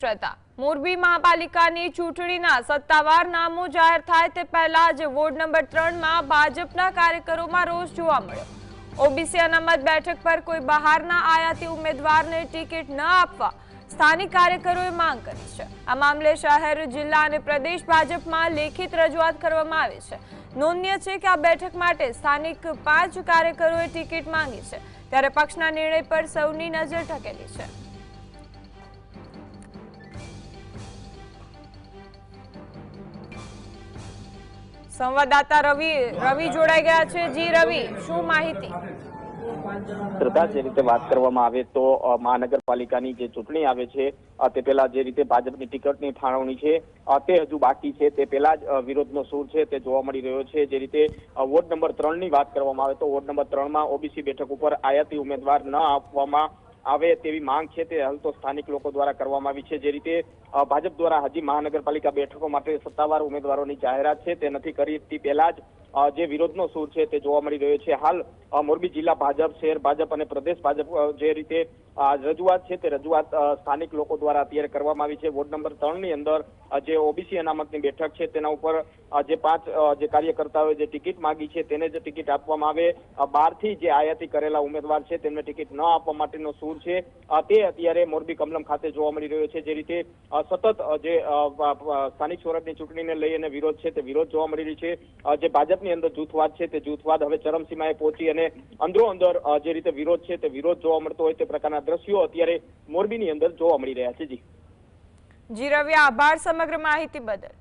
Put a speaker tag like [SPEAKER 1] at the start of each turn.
[SPEAKER 1] મોરબી મહાપાલિકાની ચૂંટણીના સત્તાવાર નામો જાહેર થાય તે પહેલા જ વોર્ડ નંબર 3 માં ભાજપના કાર્યકરોમાં રોષ જોવા મળ્યો। ઓબીસી અનામત બેઠક પર કોઈ બહારના આયાતી ઉમેદવારને ટિકિટ ન આપવા સ્થાનિક કાર્યકરોએ માંગ કરી છે। આ મામલે શહેર, જિલ્લા અને પ્રદેશ ભાજપમાં લેખિત રજૂઆત કરવામાં આવી છે। નોંધનીય છે કે આ બેઠક માટે સ્થાનિક 5 કાર્યકરોએ ટિકિટ માંગી છે, ત્યારે પક્ષના નિર્ણય પર સૌની નજર ઠકેલી છે। સંવાદદાતા રવિ જોડાઈ ગયા છે। જી રવિ, શું માહિતી?
[SPEAKER 2] શ્રદ્ધા, જે રીતે વાત કરવામાં આવે તો મહાનગરપાલિકાની જે ચૂંટણી આવે છે તે પહેલા જે રીતે ભાજપની ટિકિટની ફાળવણી છે તે હજુ બાકી છે, તે પહેલા જ વિરોધનો સૂર છે તે જોવા મળી રહ્યો છે। જે રીતે વોર્ડ નંબર 3 ની વાત કરવામાં આવે તો વોર્ડ નંબર 3 માં ઓબીસી બેઠક ઉપર આયાતી ઉમેદવાર ન આપવામાં આવે તેવી માંગ છે તે હાલ તો સ્થાનિક લોકો દ્વારા કરવામાં આવી છે। જે રીતે ભાજપ દ્વારા હજી મહાનગરપાલિકા બેઠકો માટે સત્તાવાર ઉમેદવારોની જાહેરાત છે તે નથી કરી, તે પહેલા જ જે વિરોધનો સૂર છે તે જોવા મળી રહ્યો છે। હાલ મોરબી જિલ્લા ભાજપ, શહેર ભાજપ અને પ્રદેશ ભાજપ જે રીતે રજૂઆત છે તે રજૂઆત સ્થાનિક લોકો દ્વારા અત્યારે કરવામાં આવી છે। વોર્ડ નંબર 3 ની અંદર જે ઓબીસી અનામતની બેઠક છે તેના ઉપર જે 5 જે કાર્યકર્તાઓએ જે ટિકિટ માંગી છે તેને જ ટિકિટ આપવામાં આવે, બહારથી જે આયાતી કરેલા ઉમેદવાર છે તેમને ટિકિટ ન આપવા માટેનો સૂર છે તે અત્યારે મોરબી કમલમ ખાતે જોવા મળી રહ્યો છે। જે રીતે સતત જે સ્થાનિક સ્વરાજની ચૂંટણીને લઈ અને વિરોધ છે તે વિરોધ જોવા મળી રહ્યો છે। જે ભાજપની અંદર જૂથવાદ છે તે જૂથવાદ હવે ચરમસીમાએ પહોંચી અને અંદરો અંદર જે રીતે વિરોધ છે તે વિરોધ જોવા મળતો હોય તે પ્રકારના દ્રશ્યો અત્યારે મોરબીની અંદર જોવા મળી રહ્યા છે। જી
[SPEAKER 1] રવિ, આભાર સમગ્ર માહિતી બદલ।